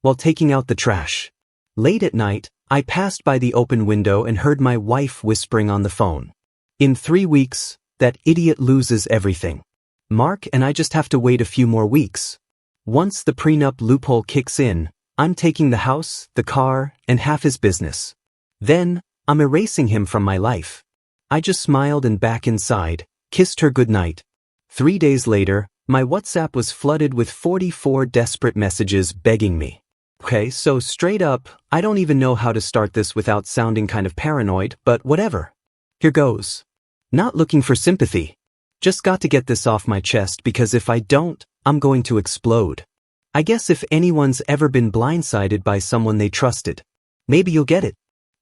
while taking out the trash. Late at night, I passed by the open window and heard my wife whispering on the phone. In 3 weeks, that idiot loses everything. Mark and I just have to wait a few more weeks. Once the prenup loophole kicks in, I'm taking the house, the car, and half his business. Then, I'm erasing him from my life. I just smiled and back inside, kissed her goodnight. 3 days later, my WhatsApp was flooded with 44 desperate messages begging me. Okay, so straight up, I don't even know how to start this without sounding kind of paranoid, but whatever. Here goes. Not looking for sympathy. Just got to get this off my chest because if I don't, I'm going to explode. I guess if anyone's ever been blindsided by someone they trusted, maybe you'll get it.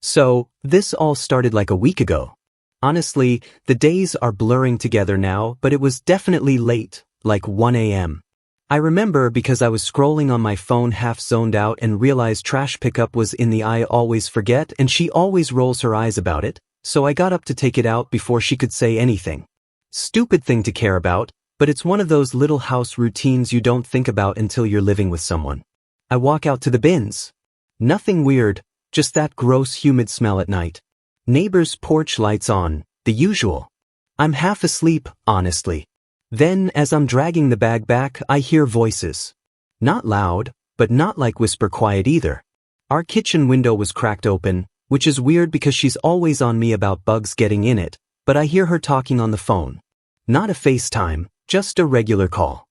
So, this all started like a week ago. Honestly, the days are blurring together now, but it was definitely late, like 1 a.m. I remember because I was scrolling on my phone half zoned out and realized trash pickup was in the I always forget and she always rolls her eyes about it, so I got up to take it out before she could say anything. Stupid thing to care about, but it's one of those little house routines you don't think about until you're living with someone. I walk out to the bins. Nothing weird, just that gross humid smell at night. Neighbor's porch lights on, the usual. I'm half asleep, honestly. Then, as I'm dragging the bag back, I hear voices. Not loud, but not like whisper quiet either. Our kitchen window was cracked open, which is weird because she's always on me about bugs getting in it, but I hear her talking on the phone. Not a FaceTime, just a regular call.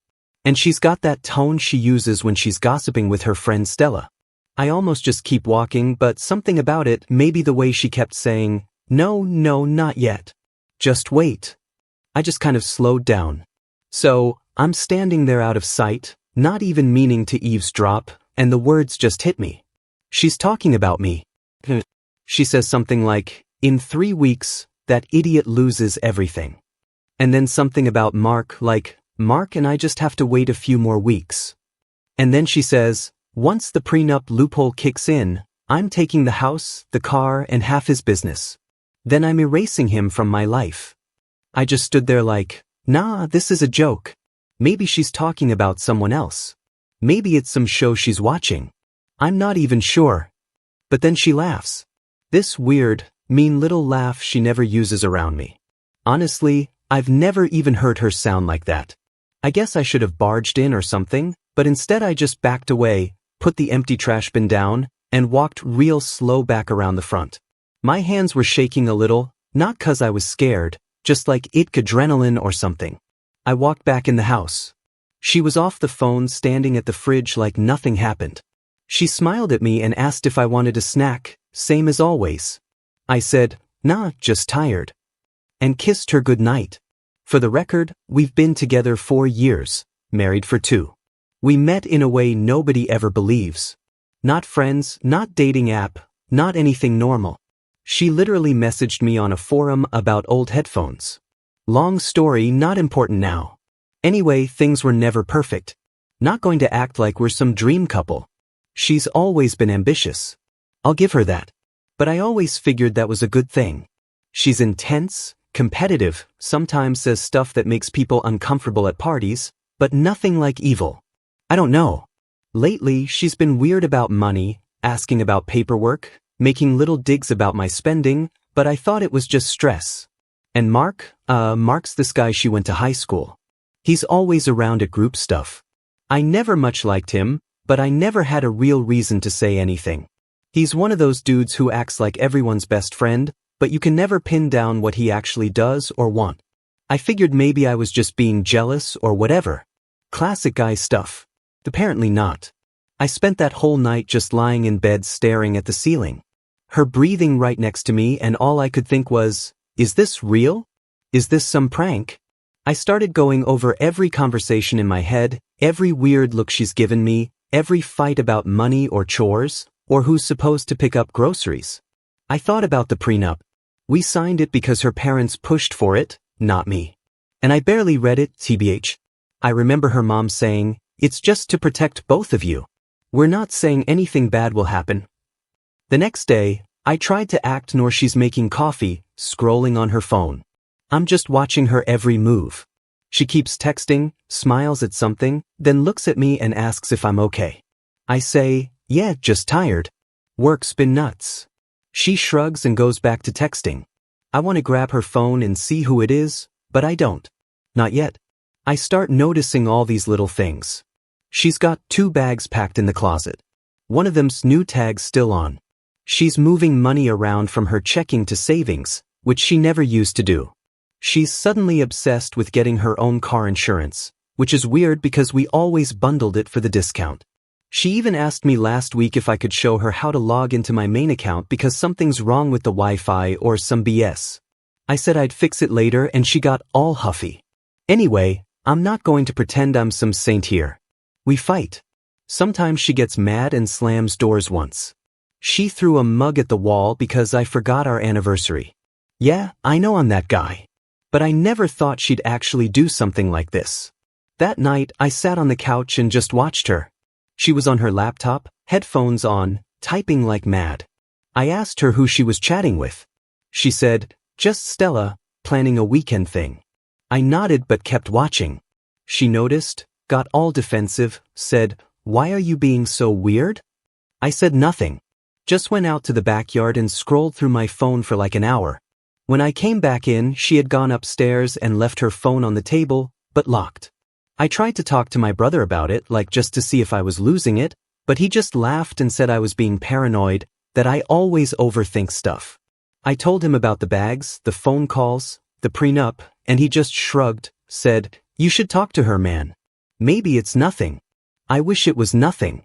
And she's got that tone she uses when she's gossiping with her friend Stella. I almost just keep walking, but something about it, maybe the way she kept saying, no, not yet. Just wait. I just kind of slowed down. So, I'm standing there out of sight, not even meaning to eavesdrop, and the words just hit me. She's talking about me. She says something like, in 3 weeks, that idiot loses everything. And then something about Mark, like, Mark and I just have to wait a few more weeks. And then she says, once the prenup loophole kicks in, I'm taking the house, the car, and half his business. Then I'm erasing him from my life. I just stood there like, nah, this is a joke. Maybe she's talking about someone else. Maybe it's some show she's watching. I'm not even sure. But then she laughs. This weird, mean little laugh she never uses around me. Honestly, I've never even heard her sound like that. I guess I should have barged in or something, but instead I just backed away, put the empty trash bin down, and walked real slow back around the front. My hands were shaking a little, not 'cause I was scared, just like adrenaline or something. I walked back in the house. She was off the phone standing at the fridge like nothing happened. She smiled at me and asked if I wanted a snack, same as always. I said, nah, just tired. And kissed her goodnight. For the record, we've been together 4 years, married for 2. We met in a way nobody ever believes. Not friends, not dating app, not anything normal. She literally messaged me on a forum about old headphones. Long story, not important now. Anyway, things were never perfect. Not going to act like we're some dream couple. She's always been ambitious. I'll give her that. But I always figured that was a good thing. She's intense, competitive, sometimes says stuff that makes people uncomfortable at parties, but nothing like evil. I don't know. Lately, she's been weird about money, asking about paperwork, making little digs about my spending, but I thought it was just stress. And Mark's this guy she went to high school. He's always around at group stuff. I never much liked him, but I never had a real reason to say anything. He's one of those dudes who acts like everyone's best friend, but you can never pin down what he actually does or want. I figured maybe I was just being jealous or whatever. Classic guy stuff. Apparently not. I spent that whole night just lying in bed staring at the ceiling. Her breathing right next to me, and all I could think was, is this real? Is this some prank? I started going over every conversation in my head, every weird look she's given me, every fight about money or chores, or who's supposed to pick up groceries. I thought about the prenup. We signed it because her parents pushed for it, not me. And I barely read it, tbh. I remember her mom saying, it's just to protect both of you. We're not saying anything bad will happen. The next day, I tried to act nor she's making coffee, scrolling on her phone. I'm just watching her every move. She keeps texting, smiles at something, then looks at me and asks if I'm okay. I say, Yeah, just tired. Work's been nuts. She shrugs and goes back to texting. I want to grab her phone and see who it is, but I don't. Not yet. I start noticing all these little things. She's got 2 bags packed in the closet. One of them's new tags still on. She's moving money around from her checking to savings, which she never used to do. She's suddenly obsessed with getting her own car insurance, which is weird because we always bundled it for the discount. She even asked me last week if I could show her how to log into my main account because something's wrong with the Wi-Fi or some BS. I said I'd fix it later and she got all huffy. Anyway, I'm not going to pretend I'm some saint here. We fight. Sometimes she gets mad and slams doors once. She threw a mug at the wall because I forgot our anniversary. Yeah, I know I'm that guy. But I never thought she'd actually do something like this. That night, I sat on the couch and just watched her. She was on her laptop, headphones on, typing like mad. I asked her who she was chatting with. She said, "Just Stella, planning a weekend thing." I nodded but kept watching. She noticed, got all defensive, said, "Why are you being so weird?" I said nothing. Just went out to the backyard and scrolled through my phone for like an hour. When I came back in, she had gone upstairs and left her phone on the table, but locked. I tried to talk to my brother about it, like just to see if I was losing it, but he just laughed and said I was being paranoid, that I always overthink stuff. I told him about the bags, the phone calls, the prenup, and he just shrugged, said, "You should talk to her, man. Maybe it's nothing." I wish it was nothing.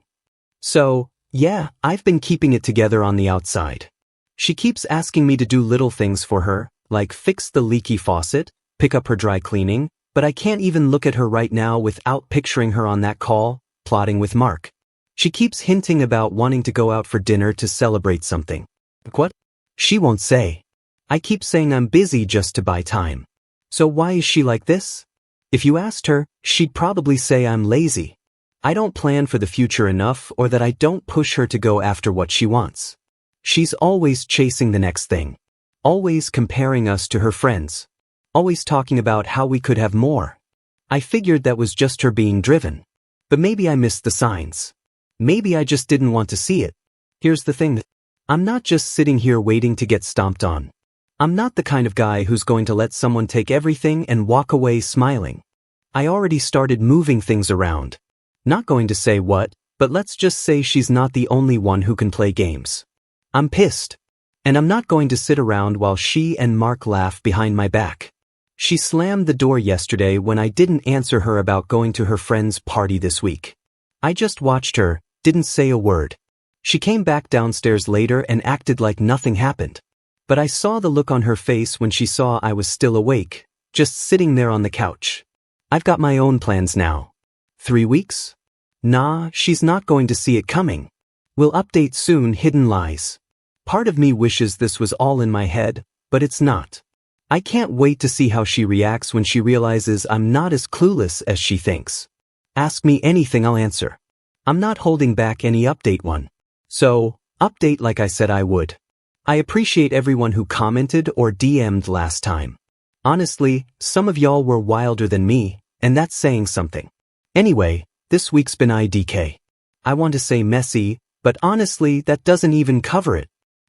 So, yeah, I've been keeping it together on the outside. She keeps asking me to do little things for her, like fix the leaky faucet, pick up her dry cleaning, but I can't even look at her right now without picturing her on that call, plotting with Mark. She keeps hinting about wanting to go out for dinner to celebrate something. What? She won't say. I keep saying I'm busy just to buy time. So why is she like this? If you asked her, she'd probably say I'm lazy. I don't plan for the future enough or that I don't push her to go after what she wants. She's always chasing the next thing. Always comparing us to her friends. Always talking about how we could have more. I figured that was just her being driven. But maybe I missed the signs. Maybe I just didn't want to see it. Here's the thing. I'm not just sitting here waiting to get stomped on. I'm not the kind of guy who's going to let someone take everything and walk away smiling. I already started moving things around. Not going to say what, but let's just say she's not the only one who can play games. I'm pissed. And I'm not going to sit around while she and Mark laugh behind my back. She slammed the door yesterday when I didn't answer her about going to her friend's party this week. I just watched her, didn't say a word. She came back downstairs later and acted like nothing happened. But I saw the look on her face when she saw I was still awake, just sitting there on the couch. I've got my own plans now. 3 weeks? Nah, she's not going to see it coming. We'll update soon. Hidden lies. Part of me wishes this was all in my head, but it's not. I can't wait to see how she reacts when she realizes I'm not as clueless as she thinks. Ask me anything, I'll answer. I'm not holding back any update one. So, update like I said I would. I appreciate everyone who commented or DM'd last time. Honestly, some of y'all were wilder than me, and that's saying something. Anyway, this week's been IDK. I want to say messy, but honestly that doesn't even cover it.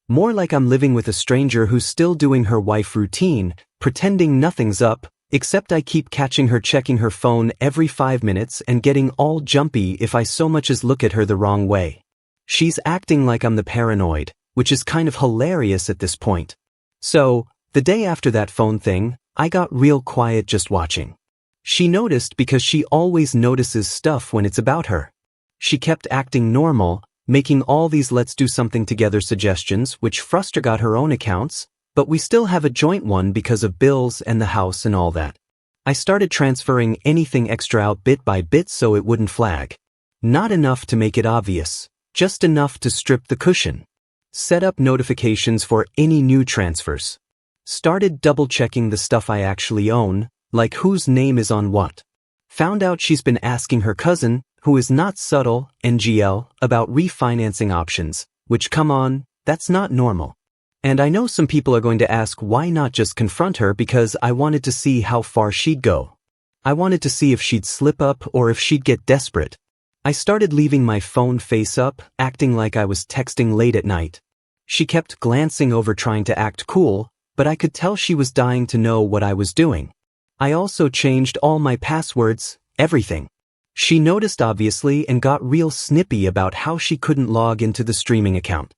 More like I'm living with a stranger who's still doing her wife routine, pretending nothing's up, except I keep catching her checking her phone every 5 minutes and getting all jumpy if I so much as look at her the wrong way. She's acting like I'm the paranoid, which is kind of hilarious at this point. So, the day after that phone thing, I got real quiet just watching. She noticed because she always notices stuff when it's about her. She kept acting normal, making all these let's do something together suggestions, which Fruster got her own accounts, but we still have a joint one because of bills and the house and all that. I started transferring anything extra out bit by bit so it wouldn't flag. Not enough to make it obvious, just enough to strip the cushion. Set up notifications for any new transfers. Started double-checking the stuff I actually own, like whose name is on what. Found out she's been asking her cousin, who is not subtle, NGL, about refinancing options, which come on, that's not normal. And I know some people are going to ask why not just confront her because I wanted to see how far she'd go. I wanted to see if she'd slip up or if she'd get desperate. I started leaving my phone face up, acting like I was texting late at night. She kept glancing over trying to act cool, but I could tell she was dying to know what I was doing. I also changed all my passwords, everything. She noticed obviously and got real snippy about how she couldn't log into the streaming account.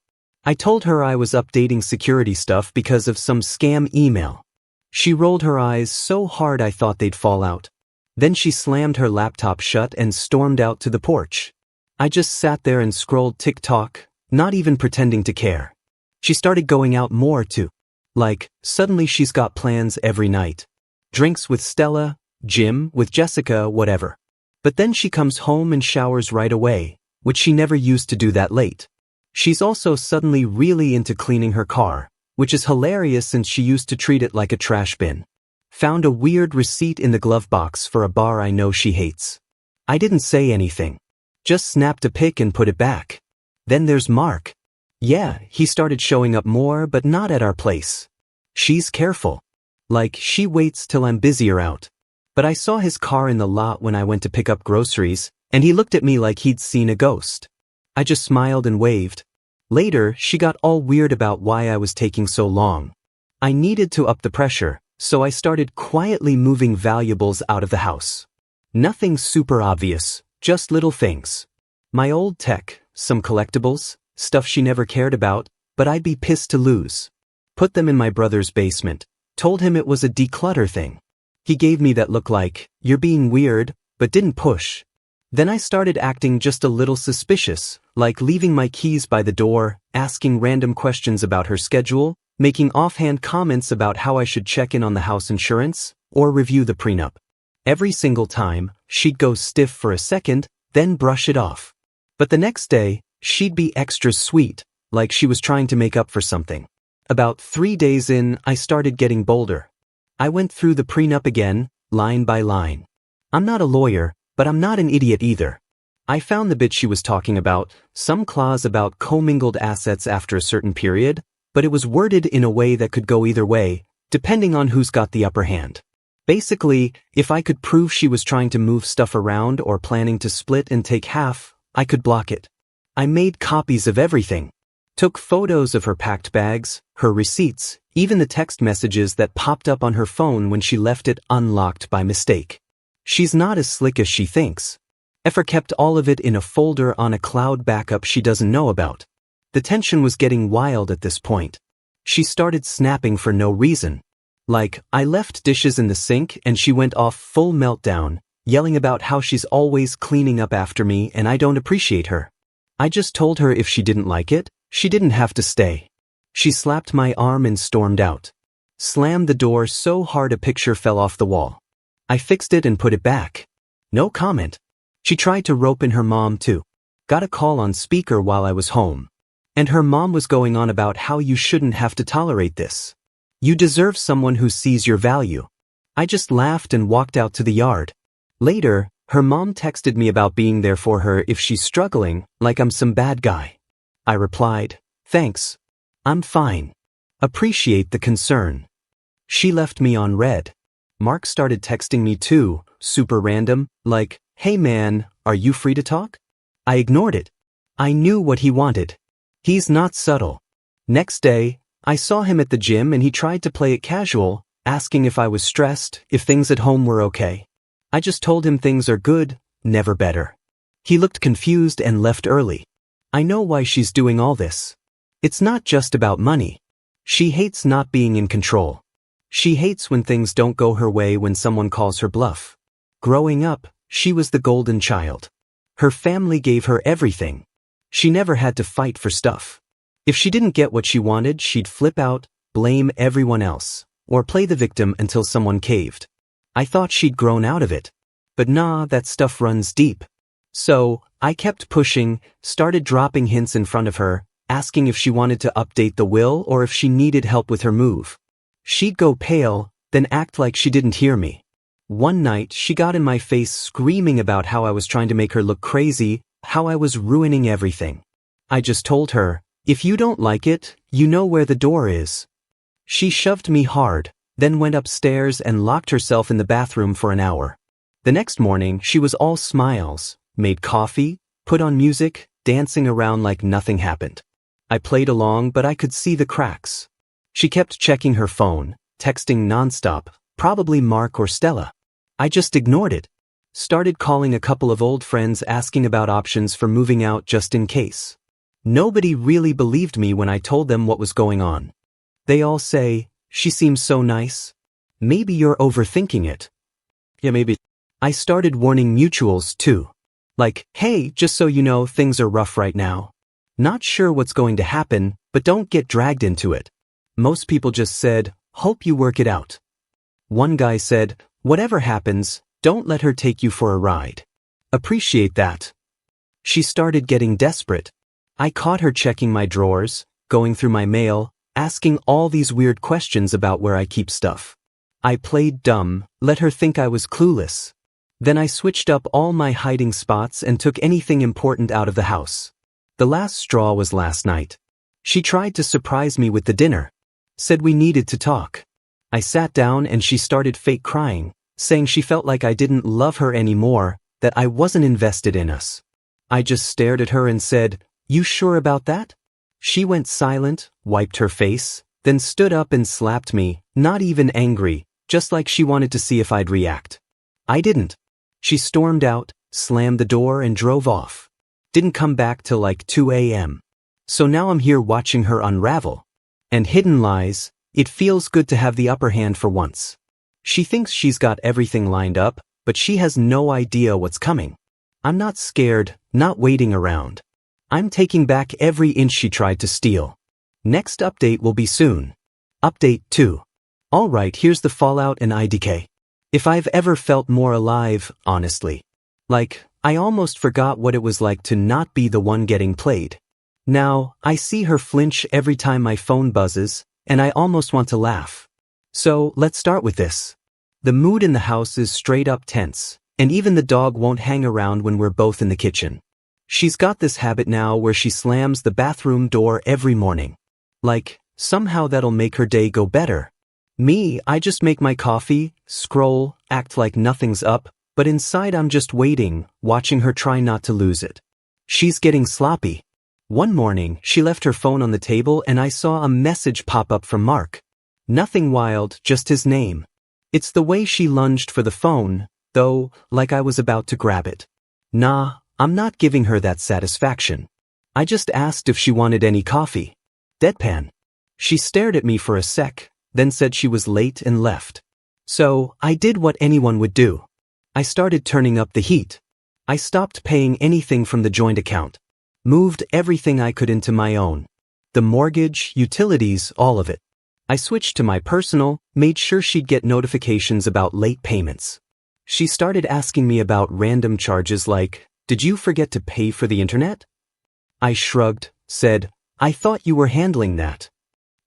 I told her I was updating security stuff because of some scam email. She rolled her eyes so hard I thought they'd fall out. Then she slammed her laptop shut and stormed out to the porch. I just sat there and scrolled TikTok, not even pretending to care. She started going out more too. Like, suddenly she's got plans every night. Drinks with Stella, gym with Jessica, whatever. But then she comes home and showers right away, which she never used to do that late. She's also suddenly really into cleaning her car, which is hilarious since she used to treat it like a trash bin. Found a weird receipt in the glove box for a bar I know she hates. I didn't say anything. Just snapped a pic and put it back. Then there's Mark. Yeah, he started showing up more but not at our place. She's careful. Like, she waits till I'm busier out. But I saw his car in the lot when I went to pick up groceries, and he looked at me like he'd seen a ghost. I just smiled and waved. Later, she got all weird about why I was taking so long. I needed to up the pressure, so I started quietly moving valuables out of the house. Nothing super obvious, just little things. My old tech, some collectibles, stuff she never cared about, but I'd be pissed to lose. Put them in my brother's basement, told him it was a declutter thing. He gave me that look like, you're being weird, but didn't push. Then I started acting just a little suspicious, like leaving my keys by the door, asking random questions about her schedule, making offhand comments about how I should check in on the house insurance, or review the prenup. Every single time, she'd go stiff for a second, then brush it off. But the next day, she'd be extra sweet, like she was trying to make up for something. About 3 days in, I started getting bolder. I went through the prenup again, line by line. I'm not a lawyer, but I'm not an idiot either. I found the bit she was talking about, some clause about commingled assets after a certain period, but it was worded in a way that could go either way, depending on who's got the upper hand. Basically, if I could prove she was trying to move stuff around or planning to split and take half, I could block it. I made copies of everything. Took photos of her packed bags, her receipts, even the text messages that popped up on her phone when she left it unlocked by mistake. She's not as slick as she thinks. Effer kept all of it in a folder on a cloud backup she doesn't know about. The tension was getting wild at this point. She started snapping for no reason. Like, I left dishes in the sink and she went off full meltdown, yelling about how she's always cleaning up after me and I don't appreciate her. I just told her if she didn't like it, she didn't have to stay. She slapped my arm and stormed out. Slammed the door so hard a picture fell off the wall. I fixed it and put it back. No comment. She tried to rope in her mom too. Got a call on speaker while I was home. And her mom was going on about how you shouldn't have to tolerate this. You deserve someone who sees your value. I just laughed and walked out to the yard. Later, her mom texted me about being there for her if she's struggling, like I'm some bad guy. I replied, thanks. I'm fine. Appreciate the concern. She left me on red. Mark started texting me too, super random, like, hey man, are you free to talk? I ignored it. I knew what he wanted. He's not subtle. Next day, I saw him at the gym and he tried to play it casual, asking if I was stressed, if things at home were okay. I just told him things are good, never better. He looked confused and left early. I know why she's doing all this. It's not just about money. She hates not being in control. She hates when things don't go her way when someone calls her bluff. Growing up, she was the golden child. Her family gave her everything. She never had to fight for stuff. If she didn't get what she wanted, she'd flip out, blame everyone else, or play the victim until someone caved. I thought she'd grown out of it. But nah, that stuff runs deep. So, I kept pushing, started dropping hints in front of her, asking if she wanted to update the will or if she needed help with her move. She'd go pale, then act like she didn't hear me. One night, she got in my face screaming about how I was trying to make her look crazy, how I was ruining everything. I just told her, if you don't like it, you know where the door is. She shoved me hard, then went upstairs and locked herself in the bathroom for an hour. The next morning, she was all smiles, made coffee, put on music, dancing around like nothing happened. I played along, but I could see the cracks. She kept checking her phone, texting nonstop, probably Mark or Stella. I just ignored it. Started calling a couple of old friends asking about options for moving out just in case. Nobody really believed me when I told them what was going on. They all say, "She seems so nice." Maybe you're overthinking it. Yeah, maybe. I started warning mutuals too. Like, hey, just so you know, things are rough right now. Not sure what's going to happen, but don't get dragged into it. Most people just said, hope you work it out. One guy said, whatever happens, don't let her take you for a ride. Appreciate that. She started getting desperate. I caught her checking my drawers, going through my mail, asking all these weird questions about where I keep stuff. I played dumb, let her think I was clueless. Then I switched up all my hiding spots and took anything important out of the house. The last straw was last night. She tried to surprise me with the dinner. Said we needed to talk. I sat down and she started fake crying, saying she felt like I didn't love her anymore, that I wasn't invested in us. I just stared at her and said, "You sure about that?" She went silent, wiped her face, then stood up and slapped me, not even angry, just like she wanted to see if I'd react. I didn't. She stormed out, slammed the door and drove off. Didn't come back till like 2 a.m. So now I'm here watching her unravel. And hidden lies, it feels good to have the upper hand for once. She thinks she's got everything lined up, but she has no idea what's coming. I'm not scared, not waiting around. I'm taking back every inch she tried to steal. Next update will be soon. Update 2. Alright, here's the fallout and IDK. If I've ever felt more alive, honestly. Like, I almost forgot what it was like to not be the one getting played. Now, I see her flinch every time my phone buzzes, and I almost want to laugh. So, let's start with this. The mood in the house is straight up tense, and even the dog won't hang around when we're both in the kitchen. She's got this habit now where she slams the bathroom door every morning. Like, somehow that'll make her day go better. Me, I just make my coffee, scroll, act like nothing's up, but inside I'm just waiting, watching her try not to lose it. She's getting sloppy. One morning, she left her phone on the table and I saw a message pop up from Mark. Nothing wild, just his name. It's the way she lunged for the phone, though, like I was about to grab it. Nah, I'm not giving her that satisfaction. I just asked if she wanted any coffee. Deadpan. She stared at me for a sec, then said she was late and left. So, I did what anyone would do. I started turning up the heat. I stopped paying anything from the joint account. Moved everything I could into my own. The mortgage, utilities, all of it. I switched to my personal, made sure she'd get notifications about late payments. She started asking me about random charges like, "Did you forget to pay for the internet?" I shrugged, said, "I thought you were handling that."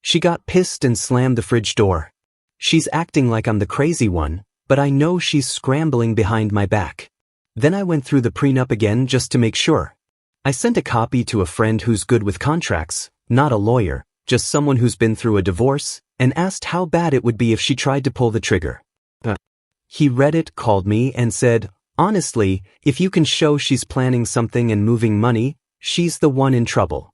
She got pissed and slammed the fridge door. She's acting like I'm the crazy one, but I know she's scrambling behind my back. Then I went through the prenup again just to make sure. I sent a copy to a friend who's good with contracts, not a lawyer, just someone who's been through a divorce, and asked how bad it would be if she tried to pull the trigger. He read it, called me, and said, honestly, if you can show she's planning something and moving money, she's the one in trouble.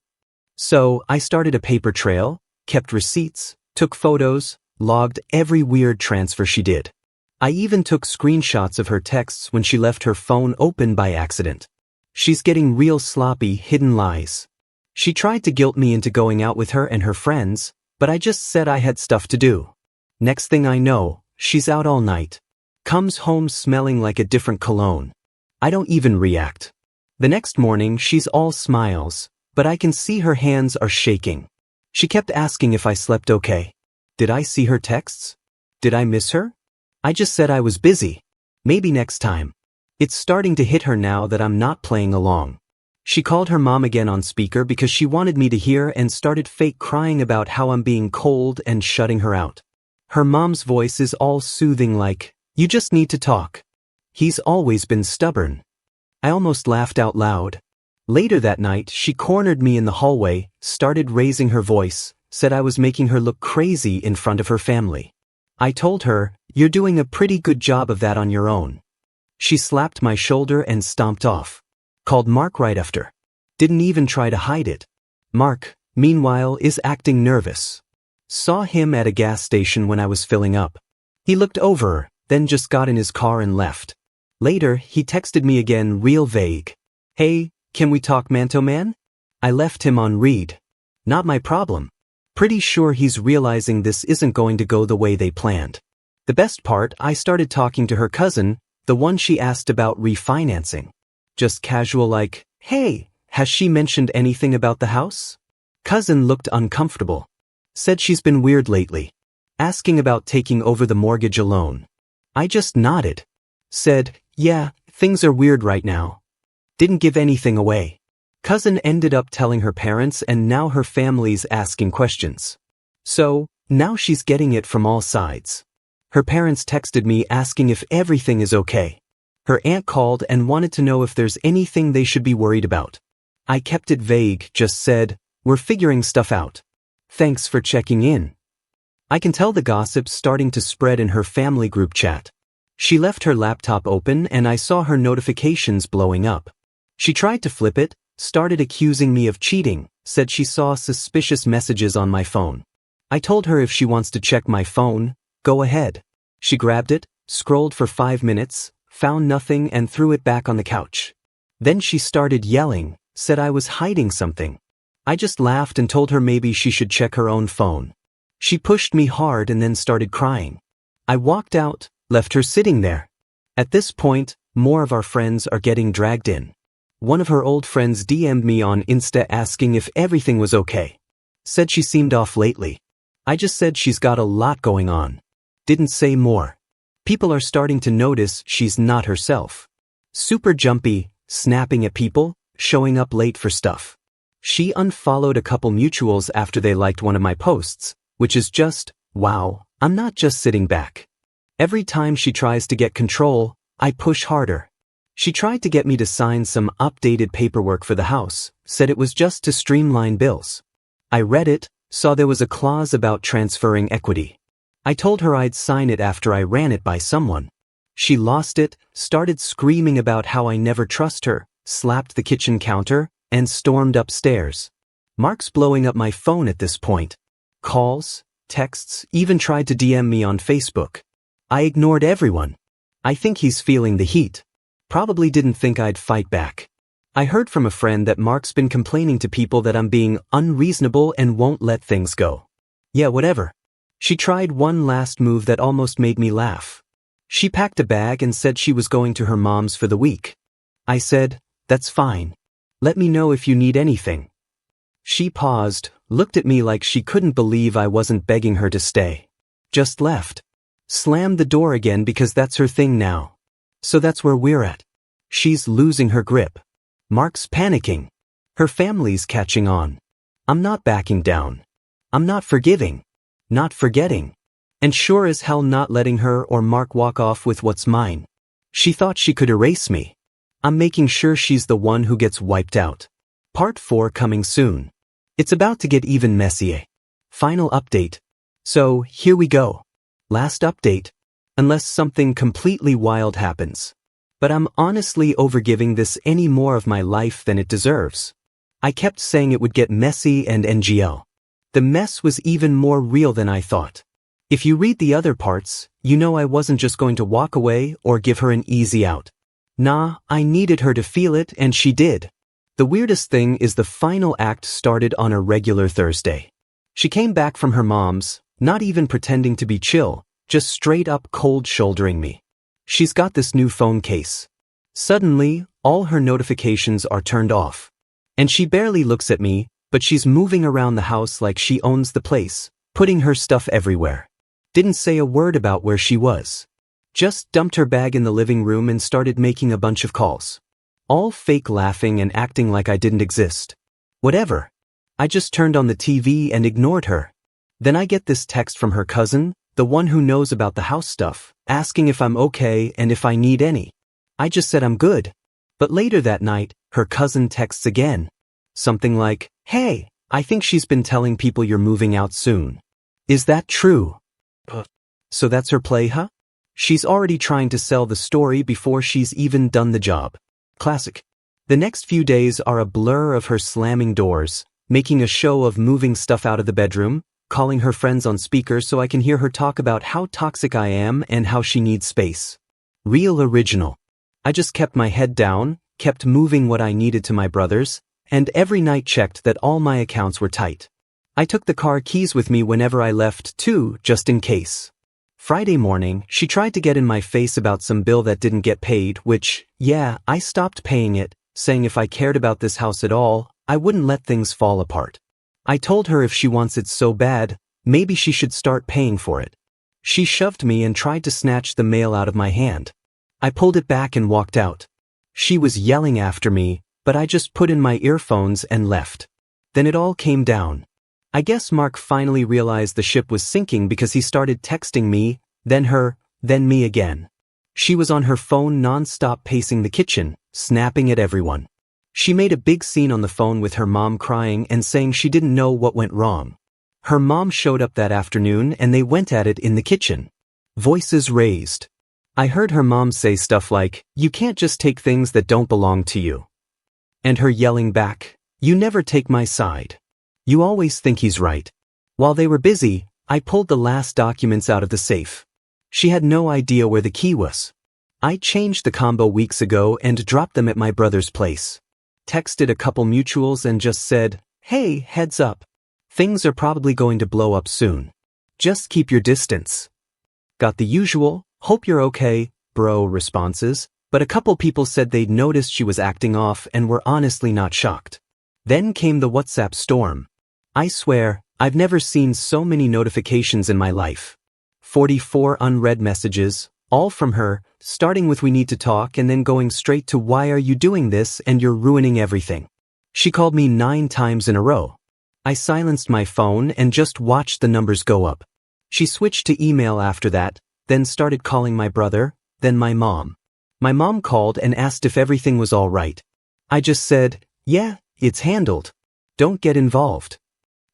So I started a paper trail, kept receipts, took photos, logged every weird transfer she did. I even took screenshots of her texts when she left her phone open by accident. She's getting real sloppy, hidden lies. She tried to guilt me into going out with her and her friends, but I just said I had stuff to do. Next thing I know, she's out all night. Comes home smelling like a different cologne. I don't even react. The next morning, she's all smiles, but I can see her hands are shaking. She kept asking if I slept okay. Did I see her texts? Did I miss her? I just said I was busy. Maybe next time. It's starting to hit her now that I'm not playing along. She called her mom again on speaker because she wanted me to hear and started fake crying about how I'm being cold and shutting her out. Her mom's voice is all soothing like, "You just need to talk." He's always been stubborn. I almost laughed out loud. Later that night, she cornered me in the hallway, started raising her voice, said I was making her look crazy in front of her family. I told her, "You're doing a pretty good job of that on your own." She slapped my shoulder and stomped off. Called Mark right after. Didn't even try to hide it. Mark, meanwhile, is acting nervous. Saw him at a gas station when I was filling up. He looked over, then just got in his car and left. Later, he texted me again real vague. Hey, can we talk Manto Man? I left him on read. Not my problem. Pretty sure he's realizing this isn't going to go the way they planned. The best part, I started talking to her cousin, the one she asked about refinancing. Just casual like, hey, has she mentioned anything about the house? Cousin looked uncomfortable. Said she's been weird lately. Asking about taking over the mortgage alone. I just nodded. Said, yeah, things are weird right now. Didn't give anything away. Cousin ended up telling her parents and now her family's asking questions. So, now she's getting it from all sides. Her parents texted me asking if everything is okay. Her aunt called and wanted to know if there's anything they should be worried about. I kept it vague, just said, we're figuring stuff out. Thanks for checking in. I can tell the gossip's starting to spread in her family group chat. She left her laptop open and I saw her notifications blowing up. She tried to flip it, started accusing me of cheating, said she saw suspicious messages on my phone. I told her if she wants to check my phone, go ahead. She grabbed it, scrolled for 5 minutes, found nothing and threw it back on the couch. Then she started yelling, said I was hiding something. I just laughed and told her maybe she should check her own phone. She pushed me hard and then started crying. I walked out, left her sitting there. At this point, more of our friends are getting dragged in. One of her old friends DM'd me on Insta asking if everything was okay. Said she seemed off lately. I just said she's got a lot going on. Didn't say more. People are starting to notice she's not herself. Super jumpy, snapping at people, showing up late for stuff. She unfollowed a couple mutuals after they liked one of my posts, which is just, wow, I'm not just sitting back. Every time she tries to get control, I push harder. She tried to get me to sign some updated paperwork for the house, said it was just to streamline bills. I read it, saw there was a clause about transferring equity. I told her I'd sign it after I ran it by someone. She lost it, started screaming about how I never trust her, slapped the kitchen counter, and stormed upstairs. Mark's blowing up my phone at this point. Calls, texts, even tried to DM me on Facebook. I ignored everyone. I think he's feeling the heat. Probably didn't think I'd fight back. I heard from a friend that Mark's been complaining to people that I'm being unreasonable and won't let things go. Yeah, whatever. She tried one last move that almost made me laugh. She packed a bag and said she was going to her mom's for the week. I said, that's fine. Let me know if you need anything. She paused, looked at me like she couldn't believe I wasn't begging her to stay. Just left. Slammed the door again because that's her thing now. So that's where we're at. She's losing her grip. Mark's panicking. Her family's catching on. I'm not backing down. I'm not forgiving. Not forgetting. And sure as hell not letting her or Mark walk off with what's mine. She thought she could erase me. I'm making sure she's the one who gets wiped out. Part 4 coming soon. It's about to get even messier. Final update. So, here we go. Last update. Unless something completely wild happens. But I'm honestly overgiving this any more of my life than it deserves. I kept saying it would get messy and NGL. The mess was even more real than I thought. If you read the other parts, you know I wasn't just going to walk away or give her an easy out. Nah, I needed her to feel it and she did. The weirdest thing is the final act started on a regular Thursday. She came back from her mom's, not even pretending to be chill, just straight up cold shouldering me. She's got this new phone case. Suddenly, all her notifications are turned off. And she barely looks at me, but she's moving around the house like she owns the place, putting her stuff everywhere. Didn't say a word about where she was. Just dumped her bag in the living room and started making a bunch of calls. All fake laughing and acting like I didn't exist. Whatever. I just turned on the TV and ignored her. Then I get this text from her cousin, the one who knows about the house stuff, asking if I'm okay and if I need any. I just said I'm good. But later that night, her cousin texts again. Something like, hey, I think she's been telling people you're moving out soon. Is that true? So that's her play, huh? She's already trying to sell the story before she's even done the job. Classic. The next few days are a blur of her slamming doors, making a show of moving stuff out of the bedroom, calling her friends on speaker so I can hear her talk about how toxic I am and how she needs space. Real original. I just kept my head down, kept moving what I needed to my brothers, and every night checked that all my accounts were tight. I took the car keys with me whenever I left too, just in case. Friday morning, she tried to get in my face about some bill that didn't get paid, which, yeah, I stopped paying it, saying if I cared about this house at all, I wouldn't let things fall apart. I told her if she wants it so bad, maybe she should start paying for it. She shoved me and tried to snatch the mail out of my hand. I pulled it back and walked out. She was yelling after me, but I just put in my earphones and left. Then it all came down. I guess Mark finally realized the ship was sinking because he started texting me, then her, then me again. She was on her phone non-stop pacing the kitchen, snapping at everyone. She made a big scene on the phone with her mom crying and saying she didn't know what went wrong. Her mom showed up that afternoon and they went at it in the kitchen. Voices raised. I heard her mom say stuff like, "You can't just take things that don't belong to you." And her yelling back, "You never take my side. You always think he's right." While they were busy, I pulled the last documents out of the safe. She had no idea where the key was. I changed the combo weeks ago and dropped them at my brother's place. Texted a couple mutuals and just said, "Hey, heads up. Things are probably going to blow up soon. Just keep your distance." Got the usual, "Hope you're okay, bro" responses, but a couple people said they'd noticed she was acting off and were honestly not shocked. Then came the WhatsApp storm. I swear, I've never seen so many notifications in my life. 44 unread messages, all from her, starting with "we need to talk" and then going straight to "why are you doing this and you're ruining everything." She called me 9 times in a row. I silenced my phone and just watched the numbers go up. She switched to email after that, then started calling my brother, then my mom. My mom called and asked if everything was all right. I just said, "Yeah, it's handled. Don't get involved."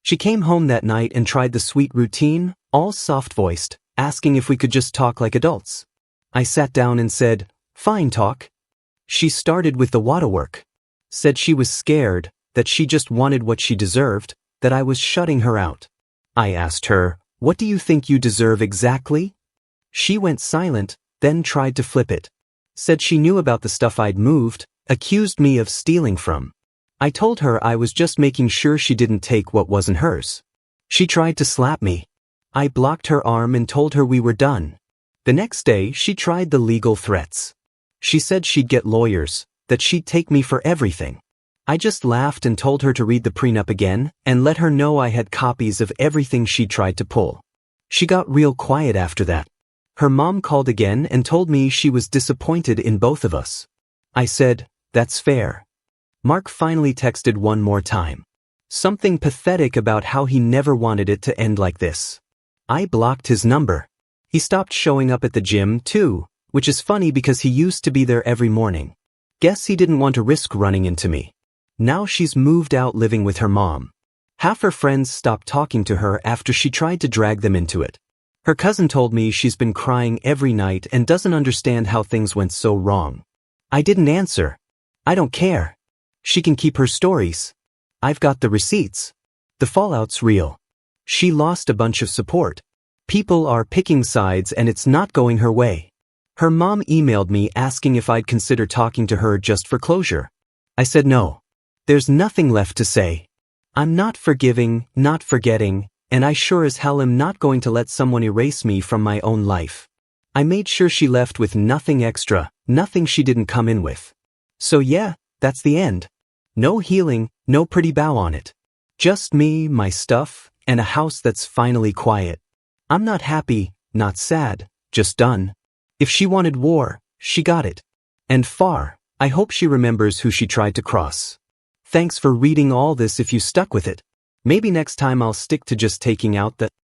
She came home that night and tried the sweet routine, all soft-voiced, asking if we could just talk like adults. I sat down and said, "Fine, talk." She started with the waterwork. Said she was scared, that she just wanted what she deserved, that I was shutting her out. I asked her, "What do you think you deserve exactly?" She went silent, then tried to flip it. Said she knew about the stuff I'd moved, accused me of stealing from. I told her I was just making sure she didn't take what wasn't hers. She tried to slap me. I blocked her arm and told her we were done. The next day, she tried the legal threats. She said she'd get lawyers, that she'd take me for everything. I just laughed and told her to read the prenup again and let her know I had copies of everything she tried to pull. She got real quiet after that. Her mom called again and told me she was disappointed in both of us. I said, "That's fair." Mark finally texted one more time. Something pathetic about how he never wanted it to end like this. I blocked his number. He stopped showing up at the gym too, which is funny because he used to be there every morning. Guess he didn't want to risk running into me. Now she's moved out living with her mom. Half her friends stopped talking to her after she tried to drag them into it. Her cousin told me she's been crying every night and doesn't understand how things went so wrong. I didn't answer. I don't care. She can keep her stories. I've got the receipts. The fallout's real. She lost a bunch of support. People are picking sides and it's not going her way. Her mom emailed me asking if I'd consider talking to her just for closure. I said no. There's nothing left to say. I'm not forgiving, not forgetting, and I sure as hell am not going to let someone erase me from my own life. I made sure she left with nothing extra, nothing she didn't come in with. So yeah, that's the end. No healing, no pretty bow on it. Just me, my stuff, and a house that's finally quiet. I'm not happy, not sad, just done. If she wanted war, she got it. And far. I hope she remembers who she tried to cross. Thanks for reading all this if you stuck with it. Maybe next time I'll stick to just taking out the